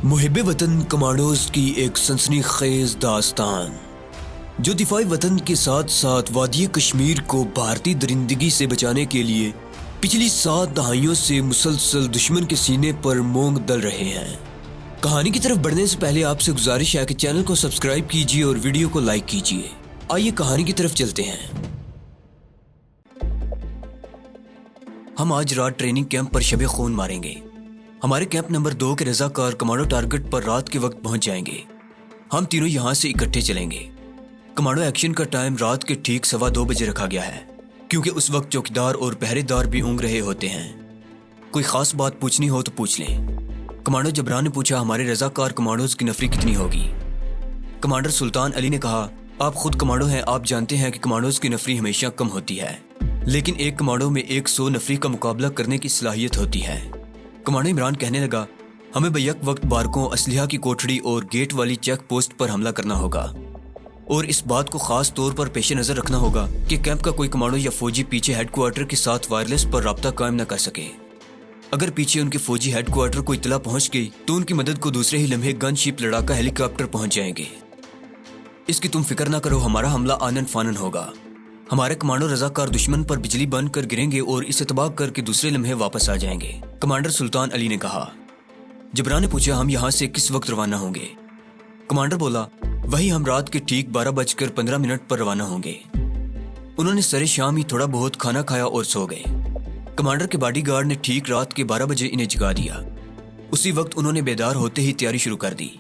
मुहिब वतन कमांडोज की एक सनसनीखेज दास्तान जो दिफाई वतन के साथ साथ वादी कश्मीर को भारतीय दरिंदगी से बचाने के लिए पिछली 7 दहाइयों से मुसलसल दुश्मन के सीने पर मोंग दल रहे हैं। कहानी की तरफ बढ़ने से पहले आपसे गुजारिश है कि चैनल को सब्सक्राइब कीजिए और वीडियो को लाइक कीजिए। आइए कहानी की तरफ चलते हैं। हम आज रात ट्रेनिंग कैंप पर शबे खून मारेंगे। हमारे कैंप नंबर 2 के रजाकार कमांडो टारगेट पर रात के वक्त पहुंच जाएंगे। हम तीनों यहाँ से इकट्ठे चलेंगे। कमांडो एक्शन का टाइम रात के ठीक 2:15 बजे रखा गया है, क्योंकि उस वक्त चौकीदार और पहरेदार भी ऊँग रहे होते हैं। कोई खास बात पूछनी हो तो पूछ लें। कमांडो जबरान ने पूछा, हमारे रजाकार कमांडोज की नफरी कितनी होगी? कमांडर सुल्तान अली ने कहा, आप खुद कमांडो हैं, आप जानते हैं कि कमांडोज की नफरी हमेशा कम होती है, लेकिन एक कमांडो में 100 नफरी का मुकाबला करने की सलाहियत होती है। कमांडो इमरान कहने लगा, हमें बैक वक्त बारकों, असलिहा की कोठड़ी और गेट वाली चेक पोस्ट पर हमला करना होगा, और इस बात को खास तौर पर पेश नज़र रखना होगा कि कैंप का कोई कमांडो या फौजी पीछे हेडक्वार्टर के साथ वायरलेस पर राब्ता कायम न कर सके। अगर पीछे उनके फौजी हेडक्वार्टर को इतला पहुंच गई तो उनकी मदद को दूसरे ही लम्हे गनशिप लड़ाका हेलीकॉप्टर पहुंच जाएंगे। इसकी तुम फिक्र ना करो, हमारा हमला आनन फानन होगा। हमारे कमांडो रजाकार दुश्मन पर बिजली बंद कर गिरेंगे और इसे तबाह करके दूसरे लम्हे वापस आ जाएंगे। कमांडर सुल्तान अली ने कहा। जबरान ने पूछा, हम यहाँ से किस वक्त रवाना होंगे? कमांडर बोला, वही हम रात के ठीक 12:15 पर रवाना होंगे। उन्होंने सरे शाम ही थोड़ा बहुत खाना खाया और सो गए। कमांडर के बॉडीगार्ड ने ठीक रात के 12 बजे इन्हें जगा दिया। उसी वक्त उन्होंने बेदार होते ही तैयारी शुरू कर दी।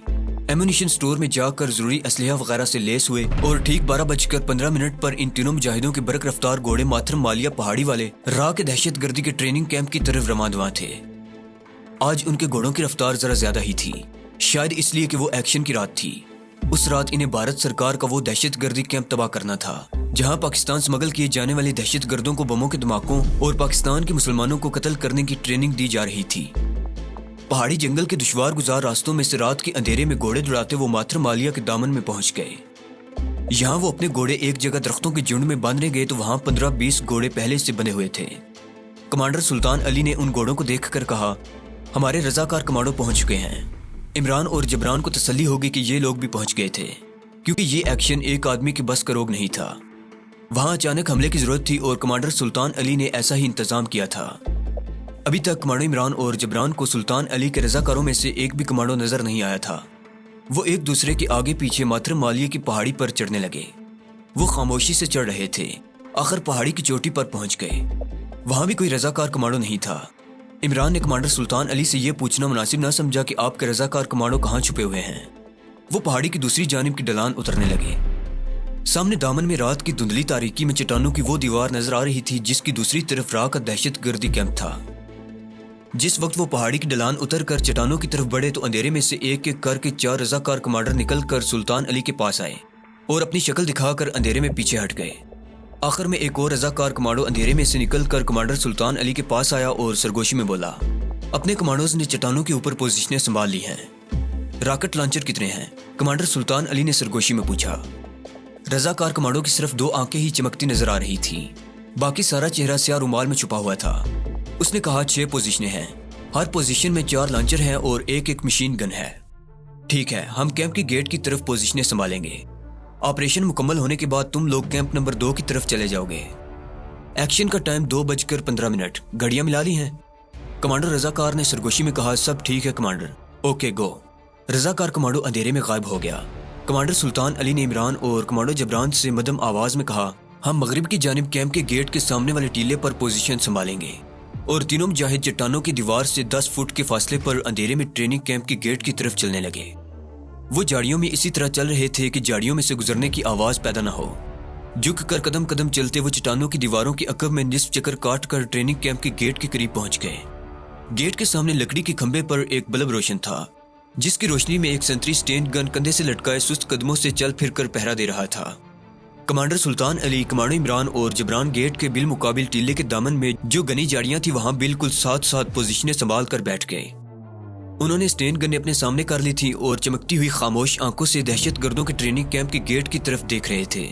एम्यूनिशन स्टोर में जाकर जरूरी असलिहा वगैरह से लेस हुए और ठीक 12:15 पर इन तीनों मुजाहिदों के बरक रफ्तार घोड़े माथरम मालिया पहाड़ी वाले राह के दहशतगर्दी के ट्रेनिंग कैंप की तरफ रवाना थे। आज उनके घोड़ों की रफ्तार जरा ज्यादा ही थी, शायद इसलिए कि वो एक्शन की रात थी। उस रात इन्हें भारत सरकार का वो दहशतगर्दी कैंप तबाह करना था, जहां पाकिस्तान स्मगल किए जाने वाले दहशतगर्दों को बमों के धमाकों और पाकिस्तान के मुसलमानों को कत्ल करने की ट्रेनिंग दी जा रही थी। पहाड़ी जंगल के दुश्वार गुजार रास्तों में से रात के अंधेरे में घोड़े दौड़ाते वो माथरम मालिया के दामन में पहुंच गए। यहाँ वो अपने घोड़े एक जगह दरख्तों के झुंड में बांधने गए तो वहां 15-20 घोड़े पहले से बंधे हुए थे। कमांडर सुल्तान अली ने उन घोड़ों को देखकर कहा, हमारे रजाकार कमांडो पहुंच चुके हैं। इमरान और जबरान को तसल्ली होगी कि ये लोग भी पहुंच गए थे, क्योंकि ये एक्शन एक आदमी के बस का रोग नहीं था। वहां अचानक हमले की जरूरत थी और कमांडर सुल्तान अली ने ऐसा ही इंतजाम किया था। अभी तक कमांडो इमरान और जबरान को सुल्तान अली के रजाकारों में से एक भी कमांडो नजर नहीं आया था। वो एक दूसरे के आगे पीछे माथरम मालिया की पहाड़ी पर चढ़ने लगे। वो खामोशी से चढ़ रहे थे। आखिर पहाड़ी की चोटी पर पहुंच गए। वहां भी कोई रजाकार कमांडो नहीं था। इमरान ने कमांडर सुल्तान अली से यह पूछना मुनासिब न समझा कि आपके रजाकार कमांडो कहाँ छुपे हुए हैं। वो पहाड़ी की दूसरी जानिब की ढलान उतरने लगे। सामने दामन में रात की धुंधली तारीकी में चट्टानों की वो दीवार नजर आ रही थी जिसकी दूसरी तरफ राह का दहशतगर्दी कैंप था। जिस वक्त वो पहाड़ी की ढलान उतर कर चट्टानों की तरफ बढ़े तो अंधेरे में से एक एक करके 4 रजाकार कमांडर निकल कर सुल्तान अली के पास आए और अपनी शक्ल दिखाकर अंधेरे में पीछे हट गए। आखिर में एक और रजाकार कमांडो अंधेरे में से निकल कर कमांडर सुल्तान अली के पास आया और सरगोशी में बोला, अपने कमांडोज ने चट्टानों के ऊपर पोजीशनें संभाल ली हैं। रॉकेट लॉन्चर कितने हैं? कमांडर सुल्तान अली ने सरगोशी में पूछा। रजाकार कमांडो की सिर्फ 2 आंखें ही चमकती नजर आ रही थी, बाकी सारा चेहरा स्याह रुमाल में छुपा हुआ था। उसने कहा, 6 पोजीशनें हैं, हर पोजीशन में 4 लॉन्चर हैं और एक मशीन गन है। ठीक है, हम कैंप की गेट की तरफ पोजीशनें संभालेंगे। ऑपरेशन मुकम्मल होने के बाद तुम लोग कैंप नंबर 2 की तरफ चले जाओगे। एक्शन का टाइम 2:15। घड़ियां मिला ली हैं? कमांडर रजाकार ने सरगोशी में कहा, सब ठीक है कमांडर, ओके गो। रजाकार कमांडो अंधेरे में गायब हो गया। कमांडर सुल्तान अली ने इमरान और कमांडो जबरान से मध्यम आवाज में कहा, हम मगरिब की जानिब कैंप के गेट के सामने वाले टीले पर पोजीशन संभालेंगे। और तीनों मुजाहिद चट्टानों की दीवार से 10 फुट के फासले पर अंधेरे में ट्रेनिंग कैंप के गेट की तरफ चलने लगे। वो झाड़ियों में इसी तरह चल रहे थे कि झाड़ियों में से गुजरने की आवाज पैदा न हो। झुक कर कदम कदम चलते वो चट्टानों की दीवारों के अकब में निस्फ चक्कर काट कर ट्रेनिंग कैंप के गेट के करीब पहुंच गए। गेट के सामने लकड़ी के खंभे पर एक बल्ब रोशन था, जिसकी रोशनी में एक संतरी स्टेन गन कंधे से लटकाए सुस्त कदमों से चल फिर कर पहरा दे रहा था। कमांडर सुल्तान अली, कमांडो इमरान और जबरान गेट के बिल मुकाबिल टीले के दामन में जो गनी झाड़ियां थी वहां बिल्कुल साथ पोजीशनें संभाल कर बैठ गए। उन्होंने स्टेन गन अपने सामने कर ली थी और चमकती हुई खामोश आंखों से दहशतगर्दों के ट्रेनिंग कैंप के गेट की तरफ देख रहे थे।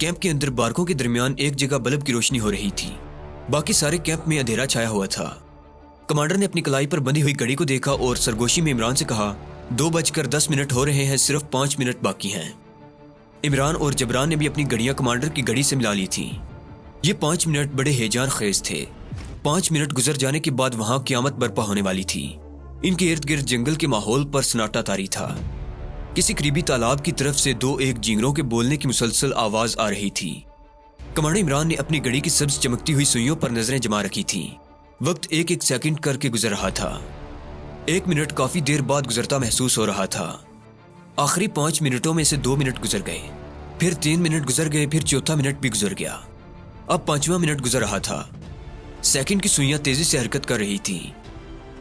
कैंप के अंदर बारकों के दरमियान एक जगह बल्ब की रोशनी हो रही थी, बाकी सारे कैंप में अंधेरा छाया हुआ था। कमांडर ने अपनी कलाई पर बंधी हुई घड़ी को देखा और सरगोशी में इमरान से कहा, 2:10 हो रहे हैं, सिर्फ 5 मिनट बाकी हैं। इमरान और जबरान ने भी अपनी घड़ियां कमांडर की घड़ी से मिला ली थी। ये 5 मिनट बड़े हेजान खेज थे। 5 मिनट गुजर जाने के बाद वहां क़यामत बर्पा होने वाली थी। इनके इर्द गिर्द जंगल के माहौल पर सन्नाटा तारी था। किसी करीबी तालाब की तरफ से 2-1 जिंगरों के बोलने की मुसलसल आवाज आ रही थी। कमांडर इमरान ने अपनी घड़ी की सब्ज चमकती हुई सुइयों पर नजरें जमा रखी थी। वक्त 1-1 सेकंड करके गुजर रहा था। 1 मिनट काफी देर बाद गुजरता महसूस हो रहा था। आखिरी 5 मिनटों में से 2 मिनट गुजर गए, फिर 3 मिनट गुजर गए, फिर चौथा मिनट भी गुजर गया। अब 5वां मिनट गुजर रहा था। सेकंड की सुइयां तेजी से हरकत कर रही थी।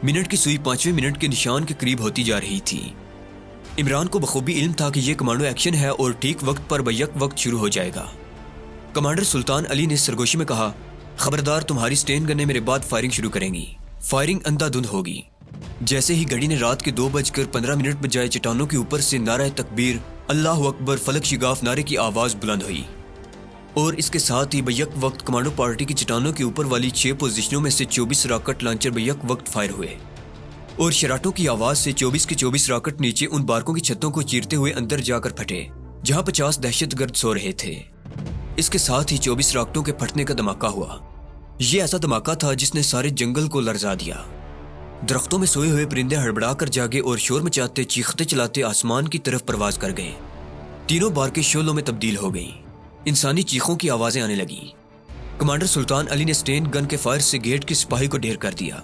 मिनट की सुई 5वें मिनट के निशान के करीब होती जा रही थी। इमरान को बखूबी इल्म था कि यह कमांडो एक्शन है और ठीक वक्त पर बैक वक्त शुरू हो जाएगा। कमांडर सुल्तान अली ने सरगोशी में कहा, खबरदार, तुम्हारी स्टेन गन ने मेरे बाद फायरिंग शुरू करेंगी। फायरिंग अंधाधुंध होगी। जैसे ही घड़ी ने रात के 2:15 बजाए चट्टानों के ऊपर से नारा तकबीर, अल्लाह अकबर, फलक शिगाफ नारे की आवाज बुलंद हुई और इसके साथ ही बैक वक्त कमांडो पार्टी की चट्टानों के ऊपर वाली 6 पोजीशनों में से 24 रॉकेट लॉन्चर बैक वक्त फायर हुए और शराटों की आवाज से 24 के 24 रॉकेट नीचे उन बारकों की छतों को चीरते हुए अंदर जाकर फटे जहां 50 दहशतगर्द सो रहे थे। इसके साथ ही 24 रॉकेटों के फटने का धमाका हुआ। यह ऐसा धमाका था जिसने सारे जंगल को लरजा दिया। दरख्तों में सोए हुए परिंदे हड़बड़ा कर जागे और शोर मचाते चीखते चलाते आसमान की तरफ परवाज कर गए। तीनों बारकें शोलों में तब्दील हो गईं। इंसानी चीखों की आवाजें आने लगी। कमांडर सुल्तान अली ने स्टेन गन के फायर से गेट की सिपाही को ढेर कर दिया।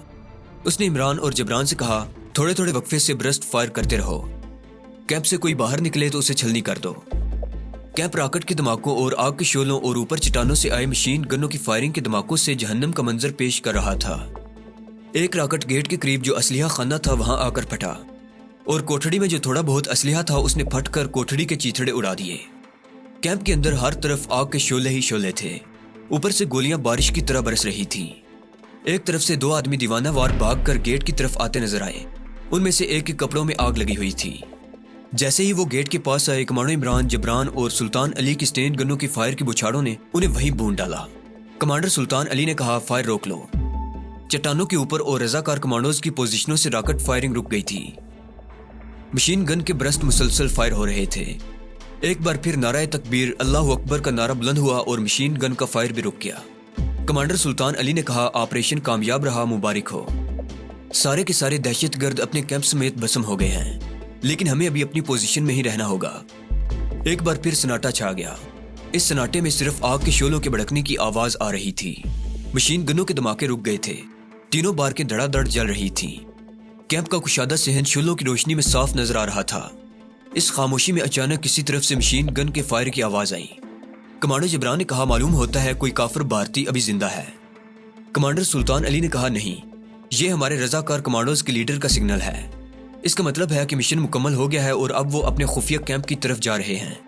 उसने इमरान और जबरान से कहा, थोड़े थोड़े वक्फे से ब्रस्ट फायर करते रहो। कैंप से कोई बाहर निकले तो उसे छलनी कर दो। कैंप रॉकेट के धमाकों और आग के शोलों और ऊपर चट्टानों से आए मशीन गनों की फायरिंग के धमाकों से जहन्नम का मंजर पेश कर रहा था। एक रॉकेट गेट के करीब जो असलिहा खाना था वहां आकर फटा और कोठड़ी में जो थोड़ा बहुत असलिहा था उसने फट कर कोठड़ी के चीथड़े उड़ा दिए। कैंप के अंदर हर तरफ आग के शोले ही शोले थे। ऊपर से गोलियां बारिश की तरह बरस रही थी। एक तरफ से 2 आदमी दीवाना वार भाग कर गेट की तरफ आते नजर आए। उनमें से एक के कपड़ों में आग लगी हुई थी। जैसे ही वो गेट के पास आए, कमांडो इमरान, जबरान और सुल्तान अली की स्टेन गनों की फायर की बुछाड़ों ने उन्हें वहीं भून डाला। कमांडर सुल्तान अली ने कहा, फायर रोक लो। चट्टानों के ऊपर और रजाकार कमांडोज की पोजीशनों से रॉकेट फायरिंग रुक गई थी। मशीन गन के ब्रस्ट मुसलसल फायर हो रहे थे। एक बार फिर नारा तकबीर, अल्लाह अकबर का नारा बुलंद हुआ और मशीन गन का फायर भी रुक गया। कमांडर सुल्तान अली ने कहा, ऑपरेशन कामयाब रहा, मुबारक हो। सारे के सारे दहशतगर्द अपने कैंप समेत भस्म हो गए हैं, लेकिन हमें अभी अपनी पोजीशन में ही रहना होगा। एक बार फिर सन्नाटा छा गया। इस सन्नाटे में सिर्फ आग के शोलों के भड़कने की आवाज आ रही थी। मशीन गनों के धमाके रुक गए थे। तीनों बारकें धड़ाधड़ जल रही थीं। कैंप का कुशादा सहन शोलों की रोशनी में साफ नजर आ रहा था। इस खामोशी में अचानक किसी तरफ से मशीन गन के फायर की आवाज आई। कमांडर जबरान ने कहा, मालूम होता है कोई काफिर भारतीय अभी जिंदा है। कमांडर सुल्तान अली ने कहा, नहीं, ये हमारे रजाकार कमांडोज के लीडर का सिग्नल है। इसका मतलब है कि मिशन मुकम्मल हो गया है और अब वो अपने खुफिया कैंप की तरफ जा रहे हैं।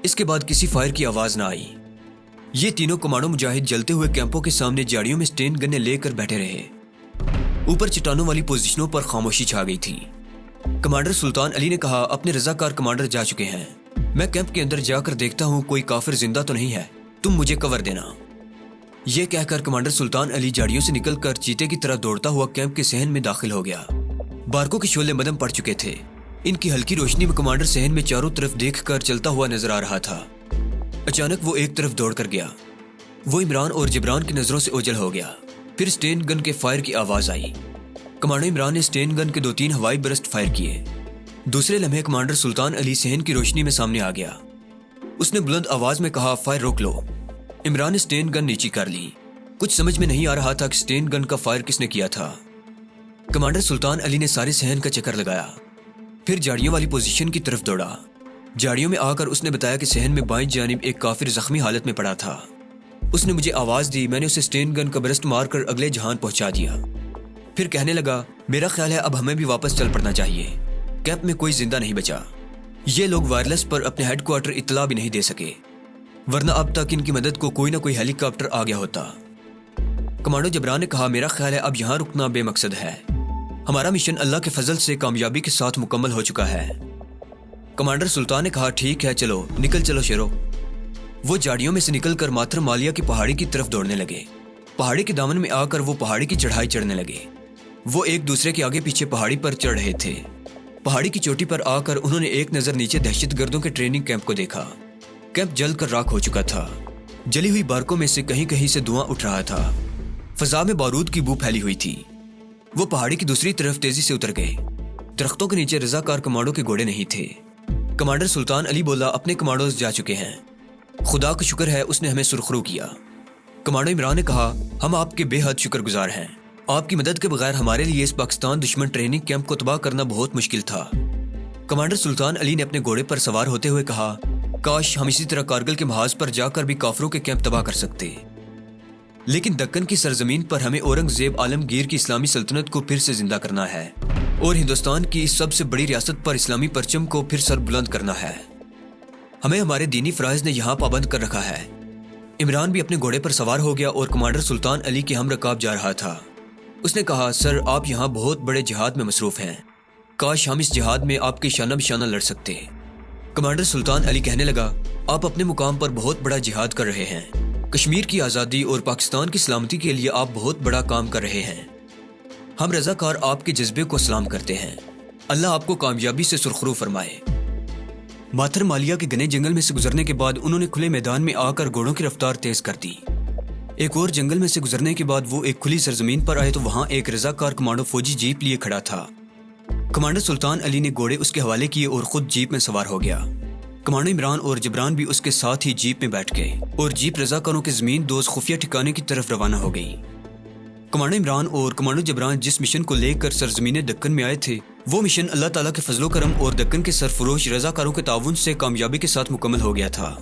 इसके बाद किसी फायर की आवाज ना आई। ये तीनों कमांडो मुजाहिद जलते हुए कैंपों के सामने झाड़ियों में स्टेन गन्ने लेकर बैठे रहे। ऊपर चट्टानों वाली पोजीशनों पर खामोशी छा गई थी। कमांडर सुल्तान अली ने कहा, अपने रजाकार कमांडर जा चुके हैं। मैं कैंप के अंदर जाकर देखता हूँ कोई काफिर जिंदा तो नहीं है, तुम मुझे कवर देना। यह कहकर कमांडर सुल्तान अली झाड़ियों से निकलकर चीते की तरह दौड़ता हुआ कैंप के सहन में दाखिल हो गया। बारकों के शोले मदम पड़ चुके थे। इनकी हल्की रोशनी में कमांडर सहन में चारों तरफ देखकर चलता हुआ नजर आ रहा था। अचानक वो एक तरफ दौड़ कर गया। वो इमरान और जबरान की नजरों से ओझल हो गया। फिर स्टेन गन के फायर की आवाज आई। कमांडर इमरान ने स्टेन गन के 2-3 हवाई बरस्ट फायर किए। दूसरे लम्हे कमांडर सुल्तान अली सहन की रोशनी में सामने आ गया। उसने बुलंद आवाज में कहा, फायर रोक लो। इमरान ने स्टेन गन नीची कर ली। कुछ समझ में नहीं आ रहा था कि स्टेन गन का फायर किसने किया था। कमांडर सुल्तान अली ने सारे सहन का चक्कर लगाया, फिर झाड़ियों वाली पोजीशन की तरफ दौड़ा। झाड़ियों में आकर उसने बताया कि सहन में बाईं जानिब एक काफिर जख्मी हालत में पड़ा था। उसने मुझे आवाज दी, मैंने उसे स्टेन गन का बरस्ट मारकर अगले जहान पहुंचा दिया। फिर कहने लगा, मेरा ख्याल है अब हमें भी वापस चल पड़ना चाहिए। कैंप में कोई जिंदा नहीं बचा। ये लोग वायरलेस पर अपने हेडक्वार्टर इत्तला भी नहीं दे सके, वरना अब तक इनकी मदद को कोई ना कोई हेलीकॉप्टर आ गया होता। कमांडो जबरान ने कहा, मेरा ख्याल है अब यहाँ रुकना बेमकसद है। हमारा मिशन अल्लाह के फजल से कामयाबी के साथ मुकम्मल हो चुका है। कमांडर सुल्तान ने कहा, ठीक है, चलो निकल चलो शेरो। वो झाड़ियों में से निकलकर माथर मालिया की पहाड़ी की तरफ दौड़ने लगे। पहाड़ी के दामन में आकर वो पहाड़ी की चढ़ाई चढ़ने लगे। وہ ایک دوسرے کے آگے پیچھے پہاڑی پر چڑھ رہے تھے۔ پہاڑی کی چوٹی پر آ کر انہوں نے ایک نظر نیچے دہشت گردوں کے ٹریننگ کیمپ کو دیکھا۔ کیمپ جل کر راکھ ہو چکا تھا۔ جلی ہوئی بارکوں میں سے کہیں کہیں سے دھواں اٹھ رہا تھا۔ فضا میں بارود کی بو پھیلی ہوئی تھی۔ وہ پہاڑی کی دوسری طرف تیزی سے اتر گئے۔ درختوں کے نیچے رضاکار کمانڈو کے گھوڑے نہیں تھے۔ کمانڈر سلطان علی بولا، اپنے کمانڈوز جا چکے ہیں، خدا کا شکر ہے اس نے ہمیں سرخرو کیا۔ کمانڈو عمران نے کہا، ہم آپ کے بے حد شکر گزار ہیں۔ آپ کی مدد کے بغیر ہمارے لیے اس پاکستان دشمن ٹریننگ کیمپ کو تباہ کرنا بہت مشکل تھا۔ کمانڈر سلطان علی نے اپنے گھوڑے پر سوار ہوتے ہوئے کہا، کاش ہم اسی طرح کارگل کے محاذ پر جا کر بھی کافروں کے کیمپ تباہ کر سکتے، لیکن دکن کی سرزمین پر ہمیں اورنگزیب عالمگیر کی اسلامی سلطنت کو پھر سے زندہ کرنا ہے اور ہندوستان کی اس سب سے بڑی ریاست پر اسلامی پرچم کو پھر سر بلند کرنا ہے۔ ہمیں ہمارے دینی فرائض نے یہاں پابند کر رکھا ہے۔ عمران بھی اپنے گھوڑے پر سوار ہو گیا اور کمانڈر سلطان علی کے ہم رکاب جا رہا تھا۔ اس نے کہا، سر آپ یہاں بہت بڑے جہاد میں مصروف ہیں، کاش ہم اس جہاد میں آپ کے شانہ بشانہ لڑ سکتے۔ کمانڈر سلطان علی کہنے لگا، آپ اپنے مقام پر بہت بڑا جہاد کر رہے ہیں، کشمیر کی آزادی اور پاکستان کی سلامتی کے لیے آپ بہت بڑا کام کر رہے ہیں۔ ہم رضاکار آپ کے جذبے کو سلام کرتے ہیں، اللہ آپ کو کامیابی سے سرخرو فرمائے۔ ماتھر مالیہ کے گھنے جنگل میں سے گزرنے کے بعد انہوں نے کھلے میدان میں آ کر گھوڑوں کی رفتار تیز کر دی۔ ایک اور جنگل میں سے گزرنے کے بعد وہ ایک کھلی سرزمین پر آئے تو وہاں ایک رضاکار کمانڈو فوجی جیپ لیے کھڑا تھا۔ کمانڈر سلطان علی نے گھوڑے اس کے حوالے کیے اور خود جیپ میں سوار ہو گیا۔ کمانڈو عمران اور جبران بھی اس کے ساتھ ہی جیپ میں بیٹھ گئے اور جیپ رضاکاروں کے زمین دوز خفیہ ٹھکانے کی طرف روانہ ہو گئی۔ کمانڈو عمران اور کمانڈو جبران جس مشن کو لے کر سرزمین دکن میں آئے تھے، وہ مشن اللہ تعالیٰ کے فضل و کرم اور دکن کے سرفروش رضاکاروں کے تعاون سے کامیابی کے ساتھ مکمل ہو گیا تھا۔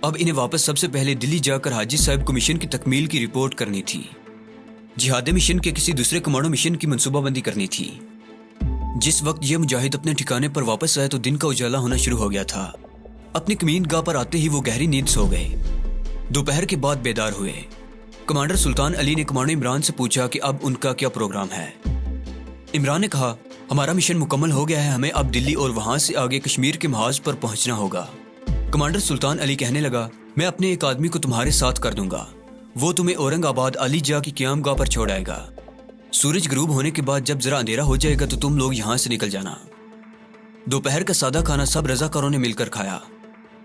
اب انہیں واپس سب سے پہلے دلی جا کر حاجی صاحب کو مشن کی تکمیل کی رپورٹ کرنی تھی۔ جہاد مشن کے کسی دوسرے کمانڈو مشن کی منصوبہ بندی کرنی تھی۔ جس وقت یہ مجاہد اپنے ٹھکانے پر واپس آئے تو دن کا اجالا ہونا شروع ہو گیا تھا۔ اپنی کمین گاہ پر آتے ہی وہ گہری نیند سو گئے۔ دوپہر کے بعد بیدار ہوئے۔ کمانڈر سلطان علی نے کمانڈو عمران سے پوچھا کہ اب ان کا کیا پروگرام ہے۔ عمران نے کہا، ہمارا مشن مکمل ہو گیا ہے، ہمیں اب دلی اور وہاں سے آگے کشمیر کے محاذ پر پہنچنا ہوگا۔ کمانڈر سلطان علی کہنے لگا، میں اپنے ایک آدمی کو تمہارے ساتھ کر دوں گا، وہ تمہیں اورنگ آباد علی جا کی قیام گاہ پر چھوڑ آئے گا۔ سورج غروب ہونے کے بعد جب ذرا اندھیرا ہو جائے گا تو تم لوگ یہاں سے نکل جانا۔ دوپہر کا سادہ کھانا سب رضاکاروں نے مل کر کھایا۔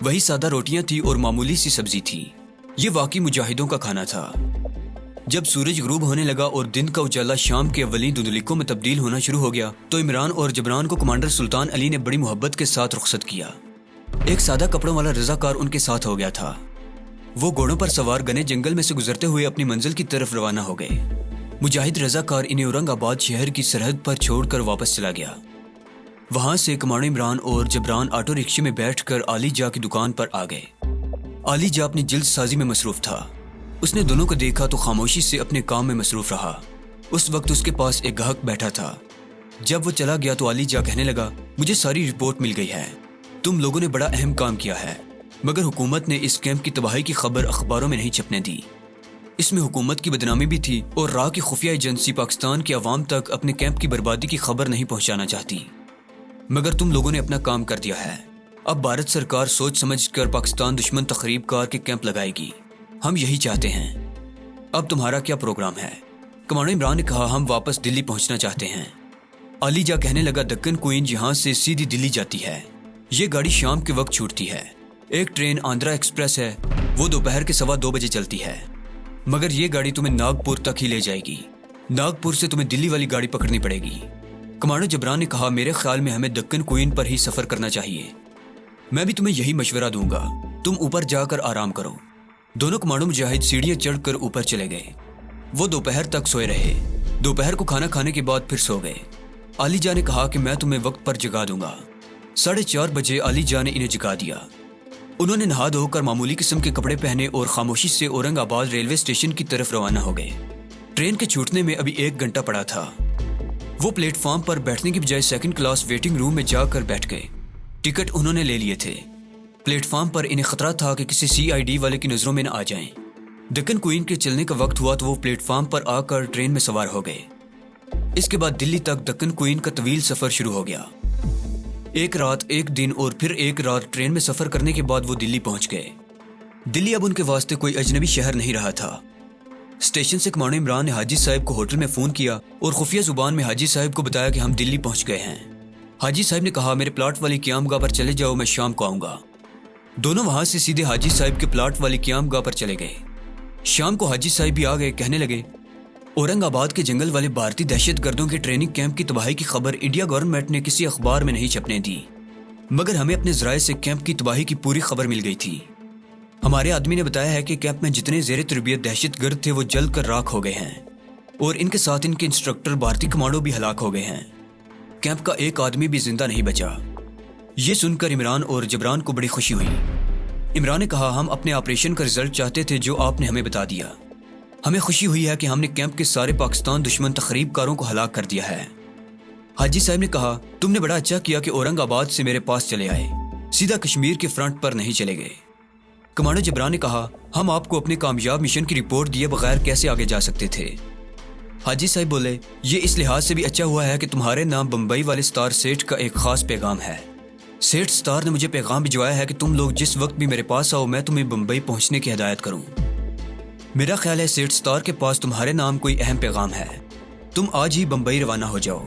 وہی سادہ روٹیاں تھی اور معمولی سی سبزی تھی۔ یہ واقعی مجاہدوں کا کھانا تھا۔ جب سورج غروب ہونے لگا اور دن کا اجالا شام کے اولین دھندلیکوں میں تبدیل ہونا شروع ہو گیا تو عمران اور جبران کو کمانڈر سلطان علی نے بڑی محبت کے ساتھ رخصت کیا۔ ایک سادہ کپڑوں والا رضاکار ان کے ساتھ ہو گیا تھا۔ وہ گھوڑوں پر سوار گھنے جنگل میں سے گزرتے ہوئے اپنی منزل کی طرف روانہ ہو گئے۔ مجاہد رضاکار انہیں اورنگ آباد شہر کی سرحد پر چھوڑ کر واپس چلا گیا۔ وہاں سے کمانڈو عمران اور جبران آٹو رکشے میں بیٹھ کر علی جا کی دکان پر آ گئے۔ علی جا اپنی جلد سازی میں مصروف تھا۔ اس نے دونوں کو دیکھا تو خاموشی سے اپنے کام میں مصروف رہا۔ اس وقت اس کے پاس ایک گاہک بیٹھا تھا۔ جب وہ چلا گیا تو علی جا کہنے لگا، مجھے ساری رپورٹ مل گئی ہے، تم لوگوں نے بڑا اہم کام کیا ہے، مگر حکومت نے اس کیمپ کی تباہی کی خبر اخباروں میں نہیں چھپنے دی۔ اس میں حکومت کی بدنامی بھی تھی اور راہ کی خفیہ ایجنسی پاکستان کے عوام تک اپنے کیمپ کی بربادی کی خبر نہیں پہنچانا چاہتی، مگر تم لوگوں نے اپنا کام کر دیا ہے۔ اب بھارت سرکار سوچ سمجھ کر پاکستان دشمن تخریب کار کے کیمپ لگائے گی، ہم یہی چاہتے ہیں۔ اب تمہارا کیا پروگرام ہے؟ کمانڈو عمران نے کہا، ہم واپس دلی پہنچنا چاہتے ہیں۔ علی جا کہنے لگا، دکن کوئن یہاں سے سیدھی دلی جاتی ہے، یہ گاڑی شام کے وقت چھوٹتی ہے۔ ایک ٹرین آندھرا ایکسپریس ہے، وہ دوپہر کے 2:15 بجے چلتی ہے، مگر یہ گاڑی تمہیں ناگپور تک ہی لے جائے گی، ناگپور سے تمہیں دلی والی گاڑی پکڑنی پڑے گی۔ کمانڈو جبران نے کہا، میرے خیال میں ہمیں دکن کوئن پر ہی سفر کرنا چاہیے، میں بھی تمہیں یہی مشورہ دوں گا، تم اوپر جا کر آرام کرو۔ دونوں کمانڈو مجاہد سیڑھیاں چڑھ کر اوپر چلے گئے۔ وہ دوپہر تک سوئے رہے۔ دوپہر کو کھانا کھانے کے بعد پھر سو گئے۔ علی جا نے کہا کہ میں تمہیں وقت پر جگا دوں گا۔ 4:30 بجے علی جا نے انہیں جگا دیا۔ انہوں نے نہا دھو کر معمولی قسم کے کپڑے پہنے اور خاموشی سے اورنگ آباد ریلوے اسٹیشن کی طرف روانہ ہو گئے۔ ٹرین کے چھوٹنے میں ابھی 1 گھنٹہ پڑا تھا۔ وہ پلیٹ فارم پر بیٹھنے کی بجائے سیکنڈ کلاس ویٹنگ روم میں جا کر بیٹھ گئے۔ ٹکٹ انہوں نے لے لیے تھے۔ پلیٹ فارم پر انہیں خطرہ تھا کہ کسی CID والے کی نظروں میں نہ آ جائیں۔ دکن کوئن کے چلنے کا وقت ہوا تو وہ پلیٹ فارم پر آ کر ٹرین میں سوار ہو گئے۔ اس کے بعد دلی تک دکن کوئن کا طویل سفر شروع ہو گیا۔ 1 رات 1 دن اور پھر 1 رات ٹرین میں سفر کرنے کے بعد وہ دلی پہنچ گئے۔ دلی اب ان کے واسطے کوئی اجنبی شہر نہیں رہا تھا۔ اسٹیشن سے کمانڈر عمران نے حاجی صاحب کو ہوٹل میں فون کیا اور خفیہ زبان میں حاجی صاحب کو بتایا کہ ہم دلی پہنچ گئے ہیں۔ حاجی صاحب نے کہا میرے پلاٹ والی قیام گاہ پر چلے جاؤ، میں شام کو آؤں گا۔ دونوں وہاں سے سیدھے حاجی صاحب کے پلاٹ والی قیام گاہ پر چلے گئے۔ شام کو حاجی صاحب بھی آ گئے، کہنے لگے اورنگ آباد کے جنگل والے بھارتی دہشت گردوں کے ٹریننگ کیمپ کی تباہی کی خبر انڈیا گورنمنٹ نے کسی اخبار میں نہیں چھپنے دی، مگر ہمیں اپنے ذرائع سے کیمپ کی تباہی کی پوری خبر مل گئی تھی۔ ہمارے آدمی نے بتایا ہے کہ کیمپ میں جتنے زیر تربیت دہشت گرد تھے وہ جل کر راکھ ہو گئے ہیں اور ان کے ساتھ ان کے انسٹرکٹر بھارتی کمانڈو بھی ہلاک ہو گئے ہیں۔ کیمپ کا ایک آدمی بھی زندہ نہیں بچا۔ یہ سن کر عمران اور جبران کو بڑی خوشی ہوئی۔ عمران نے کہا ہم اپنے آپریشن کا رزلٹ چاہتے تھے جو آپ نے ہمیں بتا دیا۔ ہمیں خوشی ہوئی ہے کہ ہم نے کیمپ کے سارے پاکستان دشمن تخریب کاروں کو ہلاک کر دیا ہے۔ حاجی صاحب نے کہا تم نے بڑا اچھا کیا کہ اورنگ آباد سے میرے پاس چلے آئے، سیدھا کشمیر کے فرنٹ پر نہیں چلے گئے۔ کمانڈر جبران نے کہا ہم آپ کو اپنے کامیاب مشن کی رپورٹ دیے بغیر کیسے آگے جا سکتے تھے؟ حاجی صاحب بولے یہ اس لحاظ سے بھی اچھا ہوا ہے کہ تمہارے نام بمبئی والے سٹار سیٹھ کا ایک خاص پیغام ہے۔ سیٹھ سٹار نے مجھے پیغام بھجوایا ہے کہ تم لوگ جس وقت بھی میرے پاس آؤ میں تمہیں بمبئی پہنچنے کی ہدایت کروں۔ میرا خیال ہے سیٹھ سٹار کے پاس تمہارے نام کوئی اہم پیغام ہے، تم آج ہی بمبئی روانہ ہو جاؤ۔